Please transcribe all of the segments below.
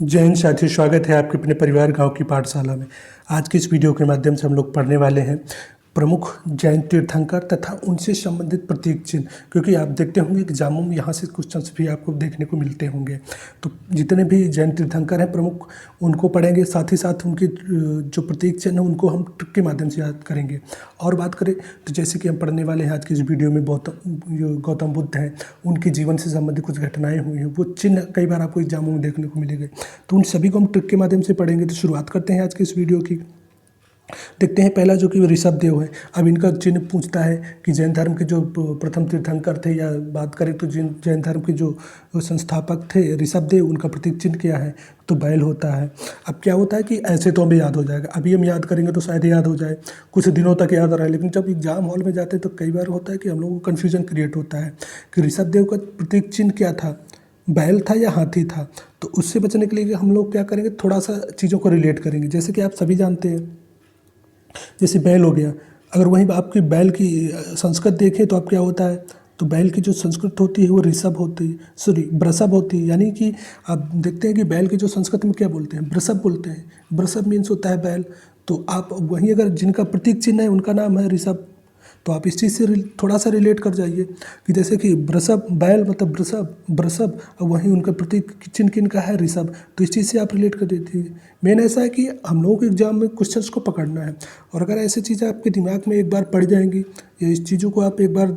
जय हिंद साथियों, स्वागत है आपके अपने परिवार गांव की पाठशाला में। आज की इस वीडियो के माध्यम से हम लोग पढ़ने वाले हैं प्रमुख जैन तीर्थंकर तथा उनसे संबंधित प्रतीक चिन्ह। क्योंकि आप देखते होंगे एग्जामों में यहाँ से क्वेश्चंस भी आपको देखने को मिलते होंगे। तो जितने भी जैन तीर्थंकर हैं प्रमुख, उनको पढ़ेंगे, साथ ही साथ उनके जो प्रतीक चिन्ह हैं उनको हम ट्रिक के माध्यम से याद करेंगे। और बात करें तो जैसे कि हम पढ़ने वाले हैं आज की इस वीडियो में गौतम बुद्ध हैं, उनके जीवन से संबंधित कुछ घटनाएँ हुई हैं, वो चिन्ह कई बार आपको एग्जामों में देखने को मिलेंगे। तो उन सभी को हम ट्रिक के माध्यम से पढ़ेंगे। तो शुरुआत करते हैं आज की इस वीडियो की। देखते हैं पहला जो कि ऋषभ देव है। अब इनका चिन्ह पूछता है कि जैन धर्म के जो प्रथम तीर्थंकर थे, या बात करें तो जैन धर्म के जो संस्थापक थे ऋषभ देव, उनका प्रतीक चिन्ह क्या है, तो बैल होता है। अब क्या होता है कि ऐसे तो हमें याद हो जाएगा, अभी हम याद करेंगे तो शायद याद हो जाए, कुछ दिनों तक याद रहा है, लेकिन जब एग्जाम हॉल में जाते हैं तो कई बार होता है कि हम लोगों को कन्फ्यूजन क्रिएट होता है कि ऋषभ देव का प्रतीक चिन्ह क्या था, बैल था या हाथी था। तो उससे बचने के लिए हम लोग क्या करेंगे, थोड़ा सा चीज़ों को रिलेट करेंगे। जैसे कि आप सभी जानते हैं, जैसे बैल हो गया, अगर वहीं आपकी बैल की संस्कृत देखें तो आप क्या होता है, तो बैल की जो संस्कृत होती है वो ऋषभ होती है, सॉरी वृषभ होती है। यानी कि आप देखते हैं कि बैल की जो संस्कृत में क्या बोलते हैं, वृषभ बोलते हैं। वृषभ मीन्स होता है बैल। तो आप वहीं अगर जिनका प्रतीक चिन्ह है उनका नाम है ऋषभ, तो आप इस चीज़ से थोड़ा सा रिलेट कर जाइए कि जैसे कि वृषभ, बैल मतलब वृषभ और वहीं उनका प्रतीक चिन्ह किनका है, ऋषभ। तो इस चीज़ से आप रिलेट कर दीजिए। मेन ऐसा है कि हम लोगों के एग्जाम में क्वेश्चंस को पकड़ना है, और अगर ऐसी चीज़ें आपके दिमाग में एक बार पड़ जाएंगी या इस चीज़ों को आप एक बार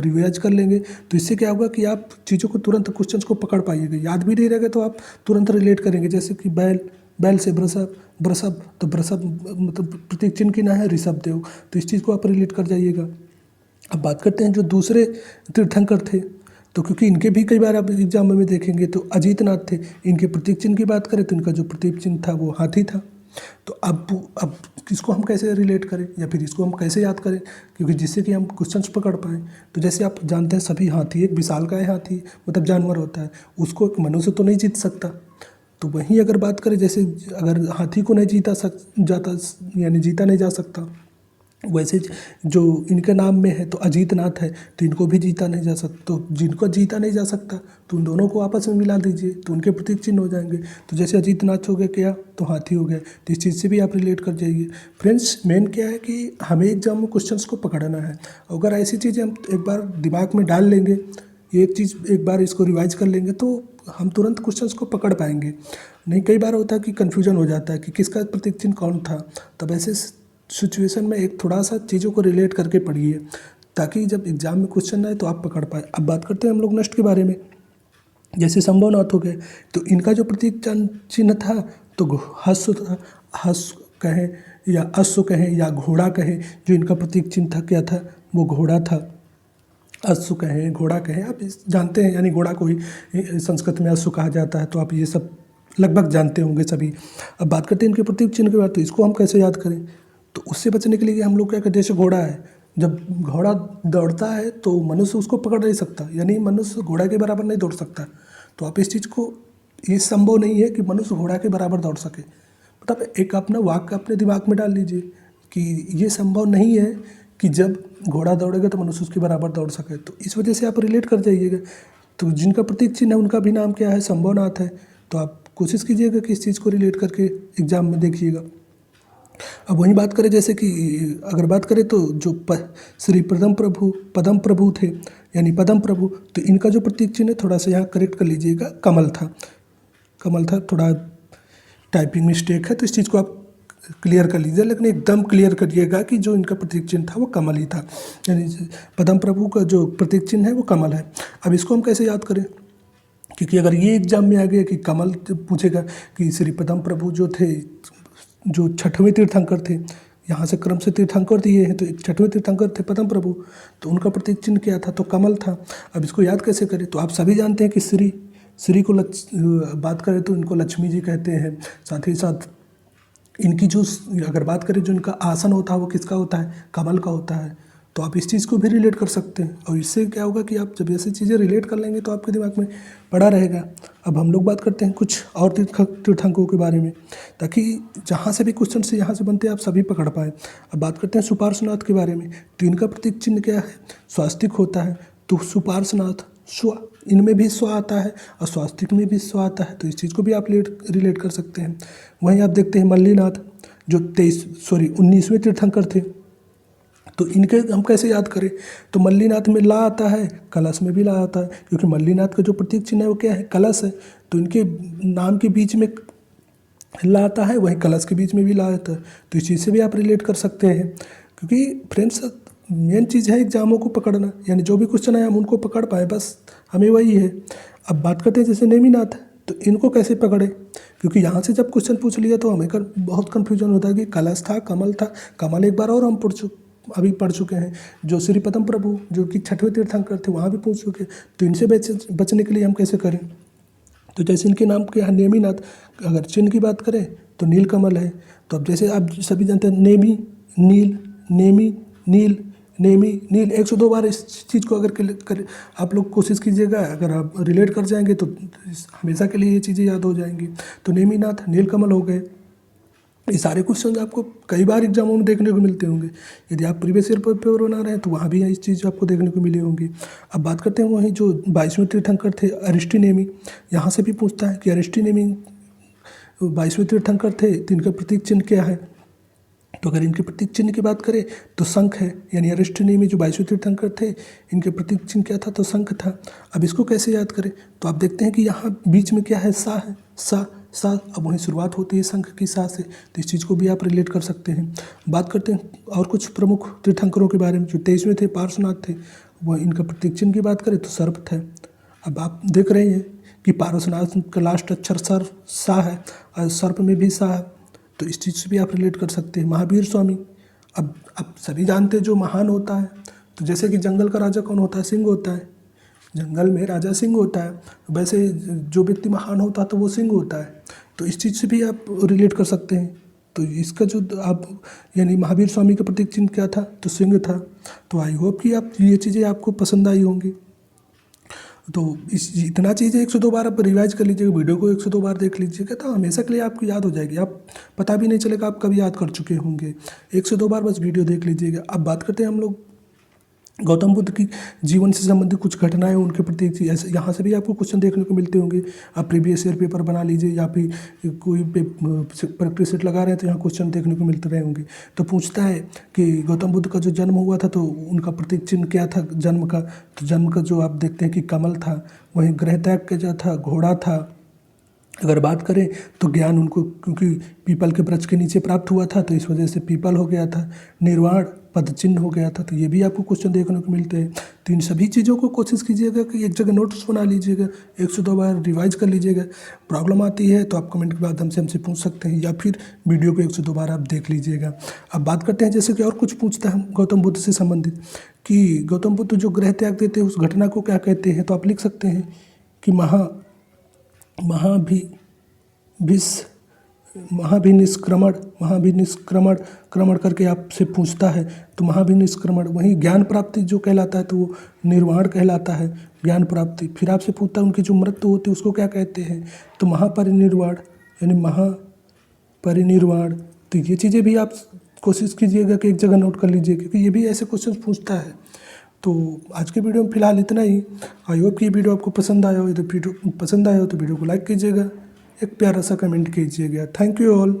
रिवाइज कर लेंगे, तो इससे क्या होगा कि आप चीज़ों को तुरंत क्वेश्चंस को पकड़ पाइएगा। याद भी नहीं रहेगा तो आप तुरंत रिलेट करेंगे। जैसे कि बैल से वृषभ, तो वृषभ मतलब प्रतीक चिन्ह की ना है ऋषभ देव। तो इस चीज़ को आप रिलेट कर जाइएगा। अब बात करते हैं जो दूसरे तीर्थंकर थे, तो क्योंकि इनके भी कई बार आप एग्जाम में देखेंगे, तो अजीतनाथ थे। इनके प्रतीक चिन्ह की बात करें तो इनका जो प्रतीक चिन्ह था वो हाथी था। तो अब इसको हम कैसे रिलेट करें या फिर इसको हम कैसे याद करें, क्योंकि जिससे कि हम क्वेश्चंस पकड़ पाएँ। तो जैसे आप जानते हैं सभी, हाथी एक विशालकाय हाथी मतलब जानवर होता है, उसको एक मनुष्य तो नहीं जीत सकता। तो वहीं अगर बात करें, जैसे अगर हाथी को नहीं जीता नहीं जा सकता, वैसे जो इनके नाम में है तो अजीतनाथ है, तो इनको भी जीता नहीं जा सकता। तो जिनको जीता नहीं जा सकता तो उन दोनों को आपस में मिला दीजिए, तो उनके प्रतीक चिन्ह हो जाएंगे। तो जैसे अजीतनाथ हो गया क्या, तो हाथी हो गया। तो इस चीज़ से भी आप रिलेट कर जाइए। फ्रेंड्स, मेन क्या है कि हमें एग्जाम में क्वेश्चंस को पकड़ना है। अगर ऐसी चीज़ें हम एक बार दिमाग में डाल लेंगे, एक बार इसको रिवाइज कर लेंगे, तो हम तुरंत क्वेश्चंस को पकड़ पाएंगे। नहीं, कई बार होता है कि कन्फ्यूजन हो जाता है कि किसका प्रतीक चिन्ह कौन था। तब ऐसे सिचुएशन में एक थोड़ा सा चीज़ों को रिलेट करके पढ़िए, ताकि जब एग्जाम में क्वेश्चन आए तो आप पकड़ पाए। अब बात करते हैं हम लोग नेक्स्ट के बारे में। जैसे संभवनाथ हो गए, तो इनका जो प्रतीक चिन्ह था तो हस्व था। हस्व कहें या अश्व कहें या घोड़ा कहें, जो इनका प्रतीक चिन्ह था क्या था, वो घोड़ा था। अश्व कहें, घोड़ा कहें, आप जानते हैं, यानी घोड़ा को ही संस्कृत में अश्व कहा जाता है। तो आप ये सब लगभग जानते होंगे सभी। अब बात करते हैं इनके प्रतीक चिन्ह के बाद, तो इसको हम कैसे याद करें। तो उससे बचने के लिए हम लोग क्या करते हैं, जैसे घोड़ा है, जब घोड़ा दौड़ता है तो मनुष्य उसको पकड़ नहीं सकता, यानी मनुष्य घोड़ा के बराबर नहीं दौड़ सकता। तो आप इस चीज़ को, ये संभव नहीं है कि मनुष्य घोड़ा के बराबर दौड़ सके। मतलब एक अपना वाक्य अपने दिमाग में डाल लीजिए कि ये संभव नहीं है कि जब घोड़ा दौड़ेगा तो मनुष्य उसके बराबर दौड़ सके। तो इस वजह से आप रिलेट कर जाइएगा। तो जिनका प्रतीक चिन्ह है उनका भी नाम क्या है, संभवनाथ है। तो आप कोशिश कीजिएगा कि इस चीज़ को रिलेट करके एग्जाम में देखिएगा। अब वहीं बात करें, जैसे कि अगर बात करें तो जो श्री पदम प्रभु थे, यानी पदम प्रभु, तो इनका जो प्रतीक चिन्ह है, थोड़ा सा यहाँ करेक्ट कर लीजिएगा, कमल था। थोड़ा टाइपिंग मिस्टेक है, तो इस चीज़ को आप क्लियर कर लीजिए, लेकिन एकदम क्लियर करिएगा कि जो इनका प्रतीक चिन्ह था वो कमल ही था। यानी पदम प्रभु का जो प्रतीक चिन्ह है वो कमल है। अब इसको हम कैसे याद करें, क्योंकि अगर ये एग्जाम में आ गया कि कमल पूछेगा कि श्री पदम प्रभु जो थे, जो छठवें तीर्थंकर थे, यहाँ से क्रम से तीर्थंकर दिए हैं, तो छठवें तीर्थंकर थे पदम प्रभु, तो उनका प्रतीक चिन्ह क्या था, तो कमल था। अब इसको याद कैसे करें, तो आप सभी जानते हैं कि श्री को बात करें तो इनको लक्ष्मी जी कहते हैं। साथ ही साथ इनकी जो, अगर बात करें, जो इनका आसन होता है वो किसका होता है, कमल का होता है। तो आप इस चीज़ को भी रिलेट कर सकते हैं, और इससे क्या होगा कि आप जब ऐसी चीज़ें रिलेट कर लेंगे तो आपके दिमाग में पड़ा रहेगा। अब हम लोग बात करते हैं कुछ और तीर्थंकरों के बारे में, ताकि जहाँ से भी क्वेश्चन से यहाँ से बनते हैं आप सभी पकड़ पाएँ। अब बात करते हैं सुपार्श्वनाथ के बारे में। तो इनका प्रतीक चिन्ह क्या है, स्वास्तिक होता है। तो सुपार्श्वनाथ, स्व, इनमें भी स्व आता है और स्वास्तिक में भी स्व आता है, तो इस चीज़ को भी आप रिलेट कर सकते हैं। वहीं आप देखते हैं मल्लीनाथ जो 19वें तीर्थंकर थे, तो इनके हम कैसे याद करें, तो मल्लीनाथ में ला आता है, कलश में भी ला आता है, क्योंकि मल्लीनाथ का जो प्रतीक चिन्ह है वो क्या है, कलश है, तो इनके नाम के बीच में ला आता है, वहीं कलश के बीच में भी ला आता है, तो इस चीज़ से भी आप रिलेट कर सकते हैं। क्योंकि फ्रेंड्स मेन चीज़ है एग्जामों को पकड़ना, यानी जो भी क्वेश्चन है हम उनको पकड़ पाए, बस हमें वही है। अब बात करते हैं जैसे नेमिनाथ, तो इनको कैसे पकड़े, क्योंकि यहाँ से जब क्वेश्चन पूछ लिया तो हमें बहुत कन्फ्यूजन होता है कि कलश था, कमल था, कमल एक बार और हम अभी पढ़ चुके हैं, जो श्री पद्म प्रभु जो कि 6वें तीर्थंकर थे वहाँ भी पूछ चुके, तो इनसे बचने के लिए हम कैसे करें। तो जैसे इनके नाम के यहाँ नेमिनाथ, अगर चिन्ह की बात करें तो नीलकमल है, तो अब जैसे आप सभी जानते हैं नेमी नील, नेमी नील, नेमी नील, 102 बार इस चीज़ को अगर आप लोग कोशिश कीजिएगा, अगर आप रिलेट कर जाएंगे तो हमेशा के लिए ये चीज़ें याद हो जाएंगी। तो नेमिनाथ नीलकमल हो गए। ये सारे क्वेश्चन आपको कई बार एग्जामों में देखने को मिलते होंगे, यदि आप प्रीवियस ईयर पेपर बना रहे हैं तो वहाँ भी इस चीज़ आपको देखने को मिली होंगी। अब बात करते हैं वहीं जो 22वें तीर्थंकर थे अरिस्टिनेमी, यहाँ से भी पूछता है कि अरिस्टिनेमी 22वें तीर्थंकर थे तो इनका प्रतीक चिन्ह क्या है, तो अगर इनके प्रतीक चिन्ह की बात करें तो शंख है, यानी अरिस्टिनेमी जो 22वें तीर्थंकर थे इनके प्रतीक चिन्ह क्या था, तो शंख था। अब इसको कैसे याद करें, तो आप देखते हैं कि यहाँ बीच में क्या है, सा है, सा, अब वहीं शुरुआत होती है शंख की सा से, तो इस चीज़ को भी आप रिलेट कर सकते हैं। बात करते हैं और कुछ प्रमुख तीर्थंकरों के बारे में, जो 23वें थे पार्श्वनाथ थे, वह इनका प्रतीक चिन्ह की बात करें तो सर्प थे। अब आप देख रहे हैं कि पार्श्वनाथ का लास्ट अक्षर सर्प सा है और सर्प में भी सा है, तो इस चीज़ से भी आप रिलेट कर सकते हैं। महावीर स्वामी, अब सभी जानते हैं जो महान होता है, तो जैसे कि जंगल का राजा कौन होता है, सिंह होता है, जंगल में राजा सिंह होता है, वैसे जो व्यक्ति महान होता है तो वो सिंह होता है, तो इस चीज़ से भी आप रिलेट कर सकते हैं। तो इसका जो आप यानी महावीर स्वामी का प्रतीक चिन्ह क्या था, तो सिंह था। तो आई होप कि आप ये चीज़ें आपको पसंद आई होंगी। तो इतना चीज़ें 102 बार आप रिवाइज कर लीजिएगा, वीडियो को 102 बार देख लीजिएगा, तो हमेशा के लिए आपको याद हो जाएगी, आप पता भी नहीं चलेगा आप कभी याद कर चुके होंगे। 102 बार बस वीडियो देख लीजिएगा। अब बात करते हैं हम लोग गौतम बुद्ध की जीवन से संबंधित कुछ घटनाएं, उनके प्रति ऐसे यहाँ से भी आपको क्वेश्चन देखने को मिलते होंगे। आप प्रीवियस ईयर पेपर बना लीजिए या फिर कोई प्रैक्टिस सेट लगा रहे हैं तो यहाँ क्वेश्चन देखने को मिलते रहे होंगे। तो पूछता है कि गौतम बुद्ध का जो जन्म हुआ था तो उनका प्रतीक चिन्ह क्या था जन्म का, तो जन्म का जो आप देखते हैं कि कमल था, वहीं गृह त्याग का जो था घोड़ा था। अगर बात करें तो ज्ञान उनको क्योंकि पीपल के वृक्ष के नीचे प्राप्त हुआ था तो इस वजह से पीपल हो गया था। निर्वाण पद चिन्ह हो गया था, तो ये भी आपको क्वेश्चन देखने को मिलते हैं। तो इन सभी चीज़ों को कोशिश कीजिएगा कि एक जगह नोट्स बना लीजिएगा, 102 बार रिवाइज कर लीजिएगा। प्रॉब्लम आती है तो आप कमेंट के माध्यम से हमसे पूछ सकते हैं या फिर वीडियो को 102 बार आप देख लीजिएगा। अब बात करते हैं जैसे कि और कुछ पूछता है गौतम बुद्ध से संबंधित कि गौतम बुद्ध जो गृह त्याग देते हैं उस घटना को क्या कहते हैं, तो आप लिख सकते हैं कि महाभिनिष्क्रमण क्रमण करके आपसे पूछता है तो महाभिनिष्क्रमण, वहीं ज्ञान प्राप्ति जो कहलाता है तो वो निर्वाण कहलाता है, ज्ञान प्राप्ति। फिर आपसे पूछता है उनकी जो मृत्यु होती है उसको क्या कहते हैं, तो महापरिनिर्वाण यानी महापरिनिर्वाण। तो ये चीज़ें भी आप कोशिश कीजिएगा कि एक जगह नोट कर लीजिए क्योंकि ये भी ऐसे क्वेश्चन पूछता है। तो आज के वीडियो में फिलहाल इतना ही। आई होप कि ये वीडियो आपको पसंद आया हो, यदि वीडियो पसंद आया हो तो वीडियो को लाइक कीजिएगा, एक प्यारा सा कमेंट कीजिएगा। Thank you all.